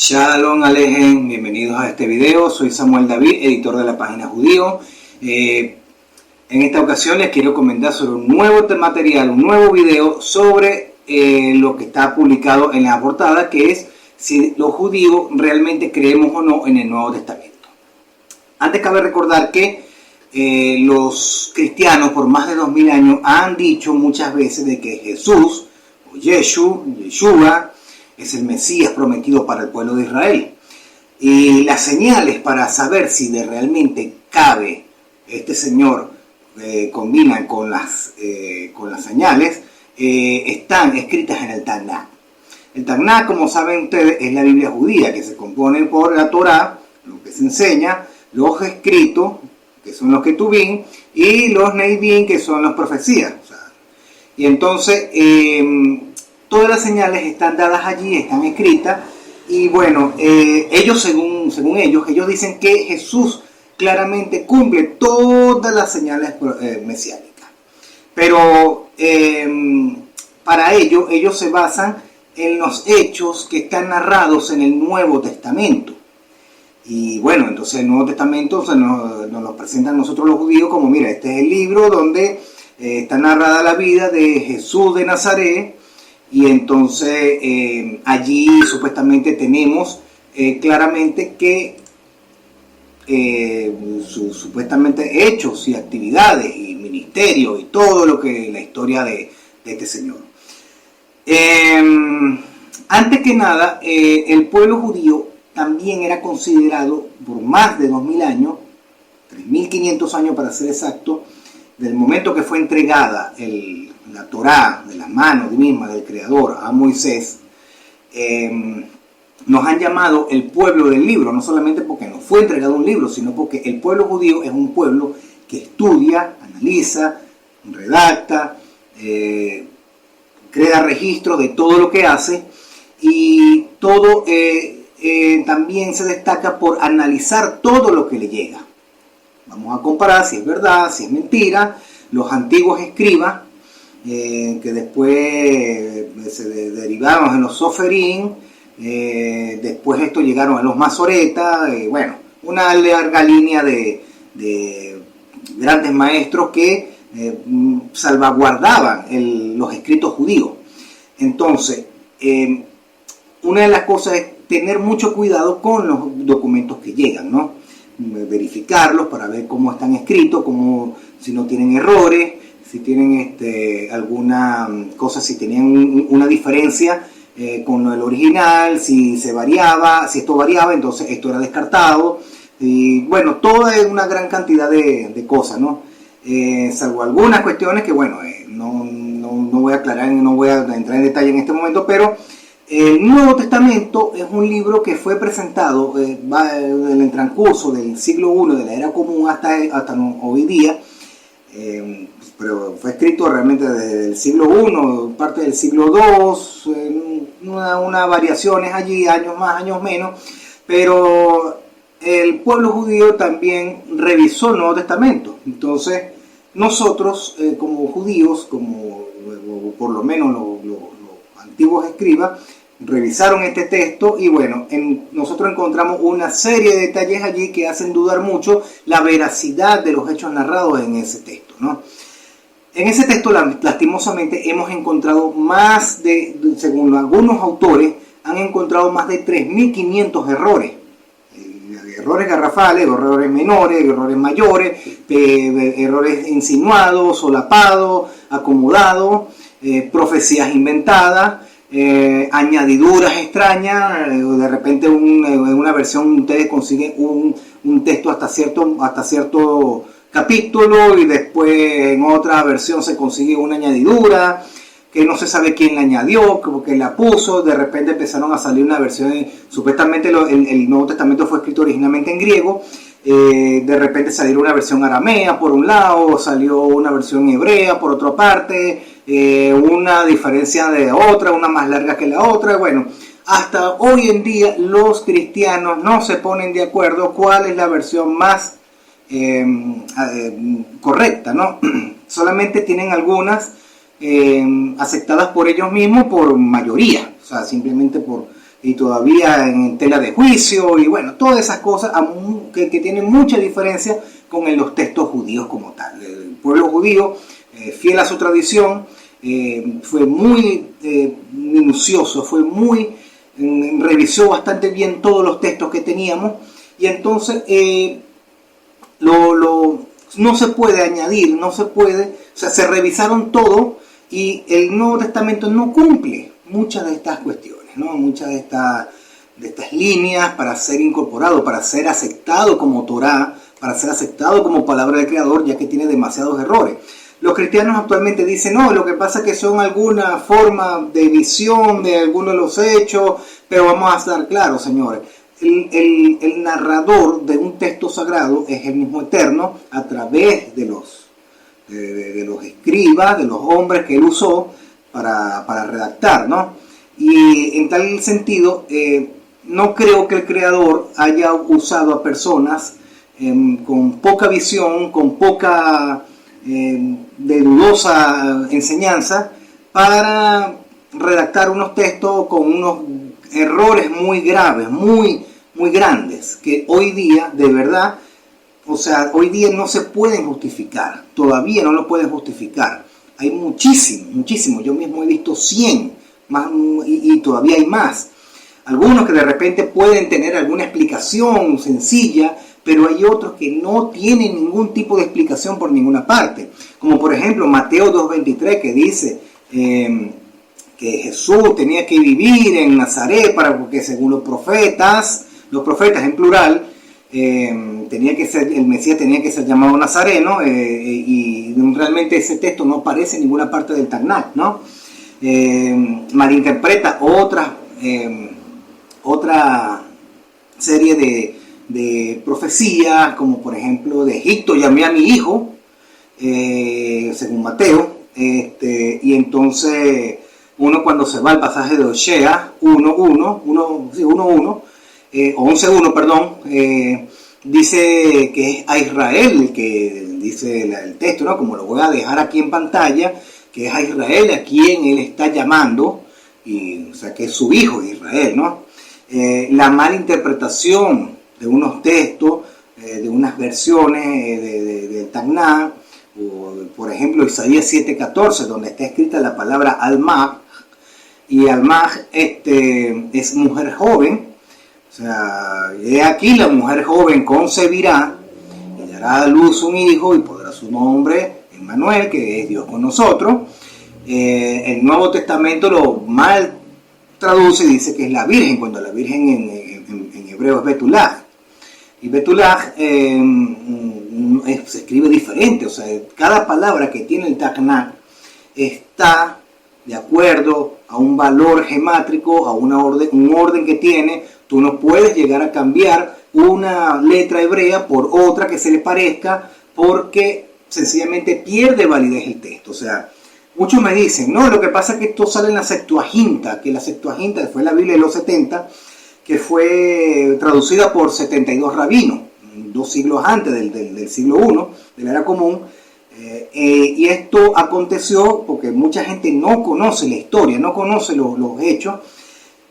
Shalom Alejen, bienvenidos a este video. Soy Samuel David, editor de la página Judío. En esta ocasión les quiero comentar sobre un nuevo material, un nuevo video sobre lo que está publicado en la portada, que es si los judíos realmente creemos o no en el Nuevo Testamento. Antes cabe recordar que los cristianos por más de 2000 años han dicho muchas veces de que Jesús o Yeshua es el Mesías prometido para el pueblo de Israel. Y las señales para saber si realmente cabe este Señor combinan con las señales están escritas en el Tanaj. El Tanaj, como saben ustedes, es la Biblia judía, que se compone por la Torá, lo que se enseña, los escritos, que son los Ketuvim, y los Neivim, que son las profecías. Y entonces todas las señales están dadas allí, están escritas, y bueno, ellos según ellos dicen que Jesús claramente cumple todas las señales mesiánicas. Pero para ellos se basan en los hechos que están narrados en el Nuevo Testamento. Y bueno, entonces el Nuevo Testamento nos lo presentan a nosotros los judíos como, mira, este es el libro donde está narrada la vida de Jesús de Nazaret. Y entonces allí supuestamente tenemos claramente que supuestamente hechos y actividades y ministerios y todo lo que la historia de este Señor. Antes que nada, el pueblo judío también era considerado por más de 2000 años, 3500 años para ser exacto, del momento que fue entregada la Torá de las manos misma del Creador a Moisés, nos han llamado el pueblo del libro, no solamente porque nos fue entregado un libro, sino porque el pueblo judío es un pueblo que estudia, analiza, redacta, crea registro de todo lo que hace, y todo también se destaca por analizar todo lo que le llega. Vamos a comparar si es verdad, si es mentira. Los antiguos escribas, que después se derivaron en los soferín, después estos llegaron a los masoretas, bueno, una larga línea de grandes maestros que salvaguardaban los escritos judíos. Entonces, una de las cosas es tener mucho cuidado con los documentos que llegan, ¿no? Verificarlos para ver cómo están escritos, si no tienen errores, si tienen alguna cosa, si tenían una diferencia con el original, si esto variaba, entonces esto era descartado. Y bueno, toda una gran cantidad de cosas, ¿no? Salvo algunas cuestiones que, bueno, no voy a aclarar, no voy a entrar en detalle en este momento, pero el Nuevo Testamento es un libro que fue presentado en el transcurso del siglo I de la Era Común hasta hoy día, pero fue escrito realmente desde el siglo I, parte del siglo II, unas variaciones allí, años más, años menos, pero el pueblo judío también revisó el Nuevo Testamento. Entonces nosotros como judíos, por lo menos los antiguos escribas, revisaron este texto y bueno, nosotros encontramos una serie de detalles allí que hacen dudar mucho la veracidad de los hechos narrados en ese texto, ¿no? En ese texto, lastimosamente, hemos encontrado según algunos autores, han encontrado más de 3500 errores. Errores garrafales, errores menores, errores mayores, errores insinuados, solapados, acomodados, profecías inventadas, añadiduras extrañas. De repente en una versión ustedes consiguen un texto hasta cierto capítulo, y después en otra versión se consigue una añadidura que no se sabe quién la añadió, que la puso. De repente empezaron a salir una versión, supuestamente el Nuevo Testamento fue escrito originalmente en griego, de repente salió una versión aramea por un lado, salió una versión hebrea por otra parte, una diferencia de otra, una más larga que la otra. Bueno, hasta hoy en día los cristianos no se ponen de acuerdo cuál es la versión más correcta, ¿no? Solamente tienen algunas aceptadas por ellos mismos por mayoría, o sea, simplemente y todavía en tela de juicio, y bueno, todas esas cosas que tienen mucha diferencia con los textos judíos como tal. El pueblo judío, fiel a su tradición, fue muy minucioso, revisó bastante bien todos los textos que teníamos, y entonces no se puede añadir, se revisaron todo, y el Nuevo Testamento no cumple muchas de estas cuestiones, ¿no? Muchas de estas líneas para ser incorporado, para ser aceptado como Torá, para ser aceptado como palabra del Creador, ya que tiene demasiados errores. Los cristianos actualmente dicen, no, lo que pasa es que son alguna forma de visión de algunos de los hechos, pero vamos a estar claros, señores. El narrador de un texto sagrado es el mismo Eterno a través de los escribas, de los hombres que él usó para redactar, ¿no? Y en tal sentido, no creo que el Creador haya usado a personas con poca visión, con poca de dudosa enseñanza, para redactar unos textos con unos errores muy graves, muy grandes, que hoy día, de verdad, hoy día no se pueden justificar, todavía no lo pueden justificar. Hay muchísimo, yo mismo he visto 100 más, y todavía hay más. Algunos que de repente pueden tener alguna explicación sencilla, pero hay otros que no tienen ningún tipo de explicación por ninguna parte. Como por ejemplo Mateo 2.23, que dice que Jesús tenía que vivir en Nazaret porque según los profetas en plural, el Mesías tenía que ser llamado Nazareno, y realmente ese texto no aparece en ninguna parte del Tanakh, ¿no? Malinterpreta otra serie de profecías, como por ejemplo de Egipto llamé a mi hijo, según Mateo, y entonces uno cuando se va al pasaje de Osea 11.1, perdón, dice que es a Israel el que dice el texto, ¿no? Como lo voy a dejar aquí en pantalla, que es a Israel a quien él está llamando, o sea que es su hijo Israel, ¿no? La mala interpretación de unos textos, de unas versiones del Tanakh, o por ejemplo Isaías 7.14, donde está escrita la palabra Almaj, y Almaj es mujer joven. O sea, he aquí la mujer joven concebirá y dará a luz un hijo y pondrá su nombre Emmanuel, que es Dios con nosotros. El Nuevo Testamento lo mal traduce y dice que es la Virgen, cuando la Virgen en hebreo es Betulaj. Y Betulaj se escribe diferente, o sea, cada palabra que tiene el Tanakh está de acuerdo a un valor gemátrico, a un orden que tiene. Tú no puedes llegar a cambiar una letra hebrea por otra que se le parezca, porque sencillamente pierde validez el texto. O sea, muchos me dicen, no, lo que pasa es que esto sale en la Septuaginta, que la Septuaginta fue la Biblia de los 70, que fue traducida por 72 rabinos, 2 siglos antes del siglo I, de la era común. Y esto aconteció porque mucha gente no conoce la historia, no conoce los hechos,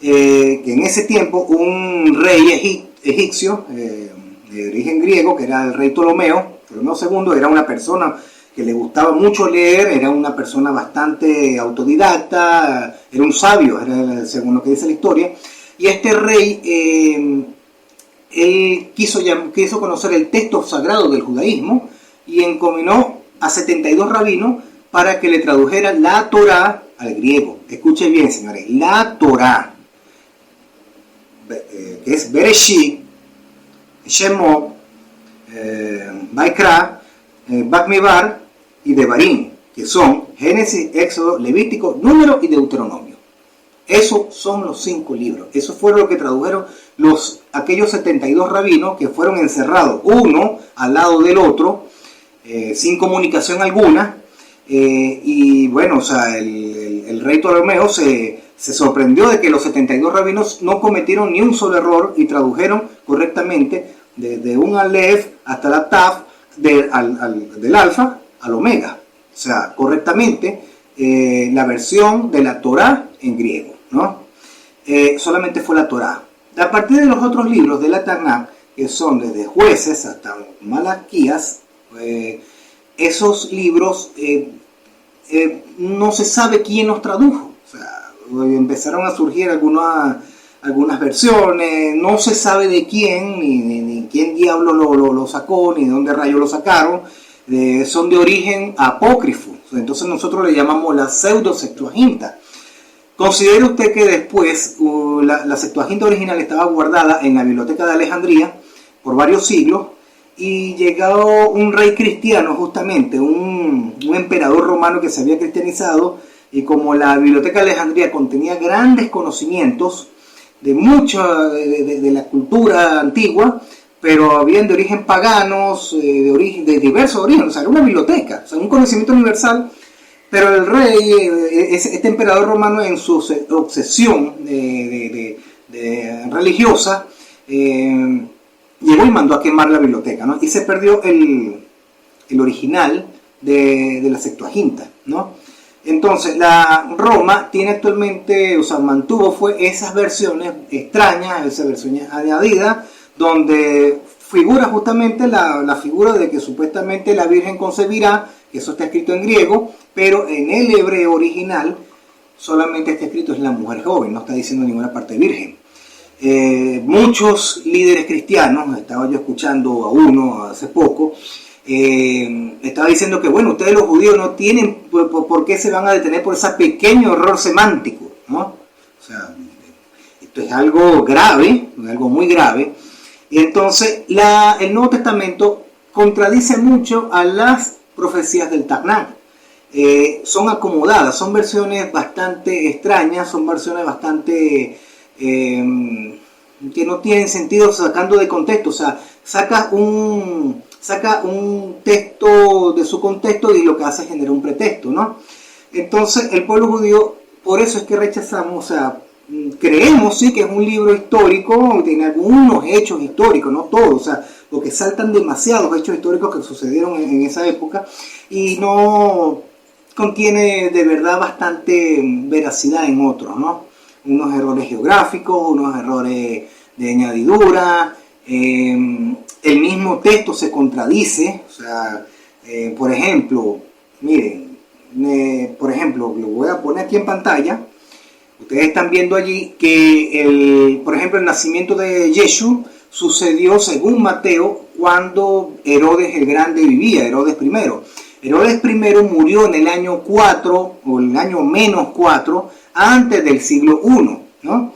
que en ese tiempo un rey egipcio, de origen griego, que era el rey Ptolomeo II, era una persona que le gustaba mucho leer, era una persona bastante autodidacta, era un sabio, según lo que dice la historia, y este rey, él quiso conocer el texto sagrado del judaísmo y encomió a 72 rabinos para que le tradujeran la Torá al griego. Escuchen bien, señores, la Torá, que es Bereshit, Shemot, Vaikra, Bamidbar y Devarim, que son Génesis, Éxodo, Levítico, Número y Deuteronomio. Esos son los 5 libros. Eso fue lo que tradujeron aquellos 72 rabinos, que fueron encerrados uno al lado del otro, sin comunicación alguna, y bueno, o sea, el rey Ptolomeo se sorprendió de que los 72 rabinos no cometieron ni un solo error y tradujeron correctamente desde un Aleph hasta la Taf, del Alfa al Omega, o sea, correctamente la versión de la Torá en griego, ¿no? solamente fue la Torá. A partir de los otros libros de la Tanakh, que son desde Jueces hasta Malaquías, esos libros no se sabe quién los tradujo. O sea, empezaron a surgir algunas versiones, no se sabe de quién, ni quién diablo lo sacó, ni de dónde rayos lo sacaron. Son de origen apócrifo. Entonces nosotros le llamamos la pseudo-Septuaginta. Considere usted que después la Septuaginta original estaba guardada en la Biblioteca de Alejandría por varios siglos, y llegó un rey cristiano, justamente, un emperador romano que se había cristianizado, y como la Biblioteca de Alejandría contenía grandes conocimientos de mucha de la cultura antigua, pero habían de origen paganos, de diversos orígenes, o sea, era una biblioteca, o sea, un conocimiento universal. Pero el rey, este emperador romano, en su obsesión religiosa, llegó y mandó a quemar la biblioteca, ¿no? Y se perdió el original de la Septuaginta, ¿no? Entonces, la Roma tiene actualmente, o sea, fue esas versiones extrañas, esas versiones añadidas, donde figura justamente la figura de que supuestamente la Virgen concebirá, que eso está escrito en griego, pero en el hebreo original solamente está escrito es la mujer joven, no está diciendo ninguna parte virgen. Muchos líderes cristianos, estaba yo escuchando a uno hace poco, estaba diciendo que bueno, ustedes los judíos no tienen por qué se van a detener por ese pequeño error semántico, ¿no? O sea, esto es algo grave, algo muy grave. Y entonces el Nuevo Testamento contradice mucho a las profecías del Tanakh. Son acomodadas, son versiones bastante extrañas, son versiones bastante que no tienen sentido, sacando de contexto. O sea, saca un texto de su contexto y lo que hace es generar un pretexto, ¿no? Entonces el pueblo judío, por eso es que rechazamos, o sea, creemos sí que es un libro histórico, tiene algunos hechos históricos, no todos, o sea, porque saltan demasiados hechos históricos que sucedieron en esa época, y no contiene de verdad bastante veracidad en otros, ¿no? Unos errores geográficos, unos errores de añadidura, el mismo texto se contradice, o sea, por ejemplo, miren, por ejemplo, lo voy a poner aquí en pantalla. Ustedes están viendo allí que, por ejemplo, el nacimiento de Yeshua sucedió, según Mateo, cuando Herodes el Grande vivía, Herodes I. Herodes I murió en el año 4, o el año menos 4, antes del siglo I, ¿no?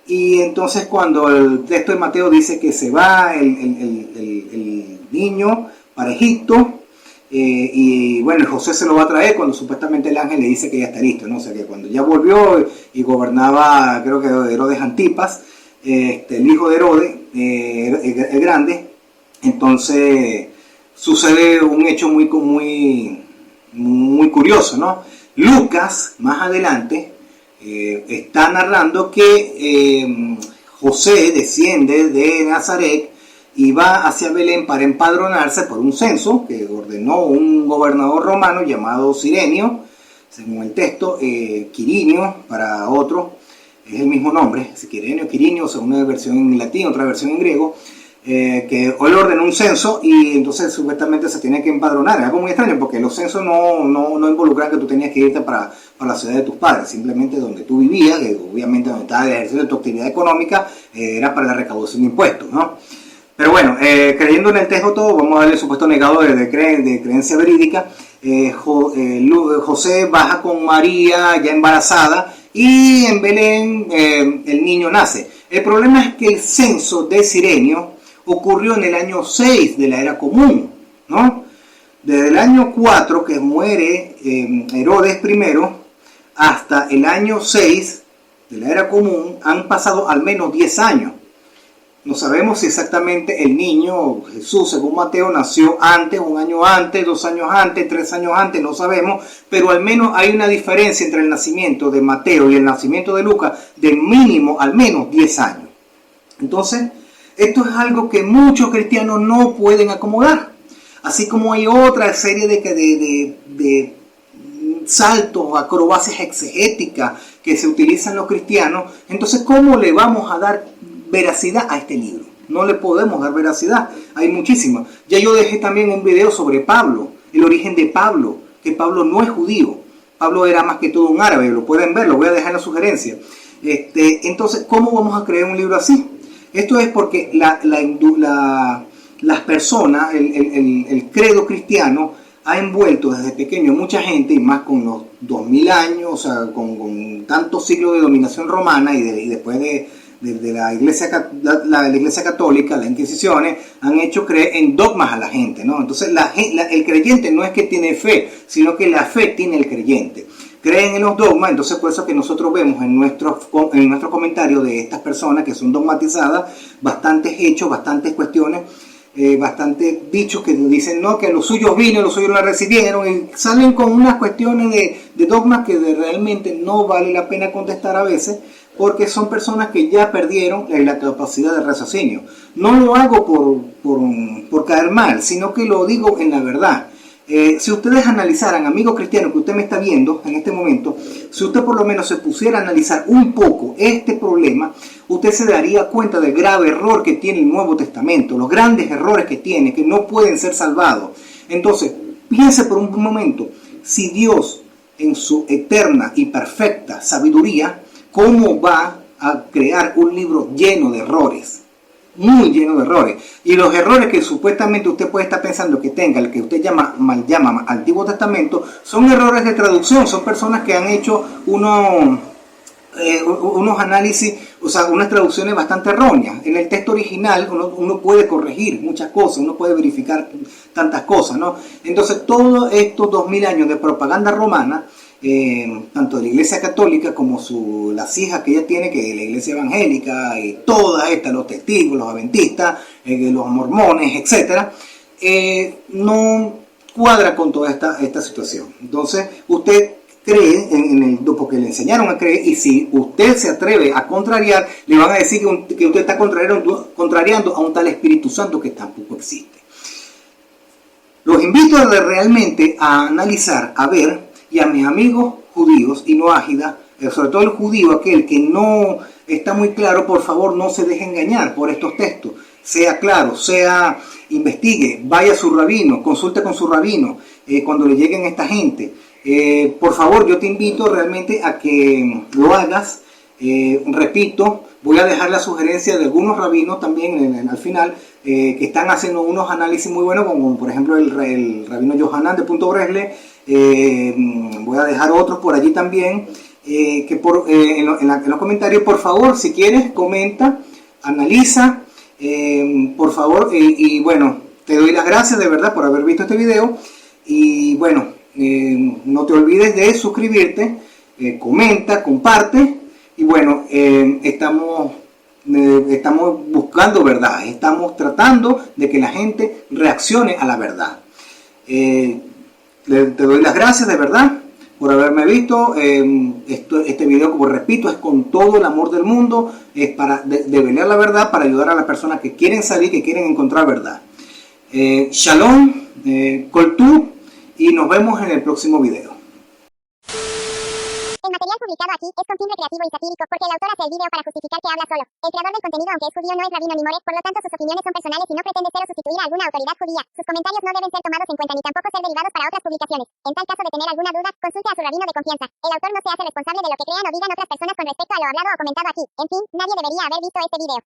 Y entonces cuando el texto de Mateo dice que se va el niño para Egipto, y bueno, José se lo va a traer cuando supuestamente el ángel le dice que ya está listo, ¿no? O sea que cuando ya volvió y gobernaba, creo que Herodes Antipas, el hijo de Herodes, el Grande, entonces sucede un hecho muy curioso, ¿no? Lucas, más adelante, está narrando que José desciende de Nazaret y va hacia Belén para empadronarse por un censo que ordenó un gobernador romano llamado Cirenio, según el texto, Quirinio para otro, es el mismo nombre, Quirinio, según una versión en latín, otra versión en griego, que hoy ordenó un censo y entonces supuestamente se tenía que empadronar. Es algo muy extraño porque los censos no involucran que tú tenías que irte para la ciudad de tus padres, simplemente donde tú vivías, que obviamente donde estaba el ejercicio de tu actividad económica, era para la recaudación de impuestos, ¿no? Pero bueno, creyendo en el texto todo, vamos a darle el supuesto negado de creencia verídica. José baja con María ya embarazada y en Belén el niño nace. El problema es que el censo de Cirenio ocurrió en el año 6 de la era común, ¿no? Desde el año 4 que muere Herodes I hasta el año 6 de la era común han pasado al menos 10 años. No sabemos si exactamente el niño Jesús, según Mateo, nació antes, un año antes, 2 años antes, 3 años antes, no sabemos, pero al menos hay una diferencia entre el nacimiento de Mateo y el nacimiento de Lucas de mínimo al menos 10 años. Entonces, esto es algo que muchos cristianos no pueden acomodar. Así como hay otra serie de saltos, acrobacias exegéticas que se utilizan los cristianos, entonces ¿cómo le vamos a dar veracidad a este libro? No le podemos dar veracidad, hay muchísimas. Ya yo dejé también un video sobre Pablo, el origen de Pablo, que Pablo no es judío. Pablo era más que todo un árabe, lo pueden ver, lo voy a dejar en la sugerencia. Entonces, ¿cómo vamos a crear un libro así? Esto es porque las personas, el credo cristiano, ha envuelto desde pequeño mucha gente, y más con los 2000 años, o sea, con tantos siglos de dominación romana y después de la iglesia católica, las inquisiciones, han hecho creer en dogmas a la gente, ¿no? Entonces el creyente no es que tiene fe, sino que la fe tiene el creyente. Creen en los dogmas, entonces por eso que nosotros vemos en nuestros comentarios de estas personas que son dogmatizadas, bastantes hechos, bastantes cuestiones, bastantes dichos que dicen no, que los suyos vino, los suyos la recibieron, y salen con unas cuestiones de dogmas que realmente no vale la pena contestar a veces, porque son personas que ya perdieron la capacidad de raciocinio. No lo hago por caer mal, sino que lo digo en la verdad. Si ustedes analizaran, amigo cristiano que usted me está viendo en este momento, si usted por lo menos se pusiera a analizar un poco este problema, usted se daría cuenta del grave error que tiene el Nuevo Testamento, los grandes errores que tiene, que no pueden ser salvados. Entonces, piense por un momento, si Dios en su eterna y perfecta sabiduría, ¿cómo va a crear un libro lleno de errores? Muy lleno de errores. Y los errores que supuestamente usted puede estar pensando que tenga, el que usted llama Antiguo Testamento, son errores de traducción, son personas que han hecho unos análisis, o sea, unas traducciones bastante erróneas. En el texto original uno puede corregir muchas cosas, uno puede verificar tantas cosas, ¿no? Entonces, todos estos 2000 años de propaganda romana, tanto de la Iglesia Católica como las hijas que ella tiene, que es la Iglesia Evangélica, y todas estas, los testigos, los adventistas, los mormones, etc., no cuadra con toda esta situación. Entonces, usted cree porque le enseñaron a creer, y si usted se atreve a contrariar, le van a decir que usted está contrariando a un tal Espíritu Santo que tampoco existe. Los invito realmente a analizar, a ver, y a mis amigos judíos y no ágidas, sobre todo el judío, aquel que no está muy claro, por favor no se deje engañar por estos textos. Sea claro, investigue, vaya a su rabino, consulte con su rabino cuando le lleguen esta gente. Por favor, yo te invito realmente a que lo hagas. Repito, voy a dejar la sugerencia de algunos rabinos también al final, que están haciendo unos análisis muy buenos, como por ejemplo el rabino Yohanan de Punto Bresle. Voy a dejar otros por allí también, que en los comentarios, por favor, si quieres, comenta, analiza, por favor, y bueno, te doy las gracias de verdad por haber visto este video, y bueno, no te olvides de suscribirte, comenta, comparte, y bueno, estamos buscando verdad, estamos tratando de que la gente reaccione a la verdad. Te doy las gracias de verdad por haberme visto. Este video, como repito, es con todo el amor del mundo, es para develar la verdad, para ayudar a las personas que quieren salir, que quieren encontrar verdad. Shalom, Kol Tuv, y nos vemos en el próximo video. El material publicado aquí es con fin recreativo y satírico porque el autor hace el video para justificar que habla solo. El creador del contenido, aunque es judío, no es rabino ni more, por lo tanto sus opiniones son personales y no pretende ser o sustituir a alguna autoridad judía. Sus comentarios no deben ser tomados en cuenta ni tampoco ser derivados para otras publicaciones. En tal caso de tener alguna duda, consulte a su rabino de confianza. El autor no se hace responsable de lo que crean o digan otras personas con respecto a lo hablado o comentado aquí. En fin, nadie debería haber visto este video.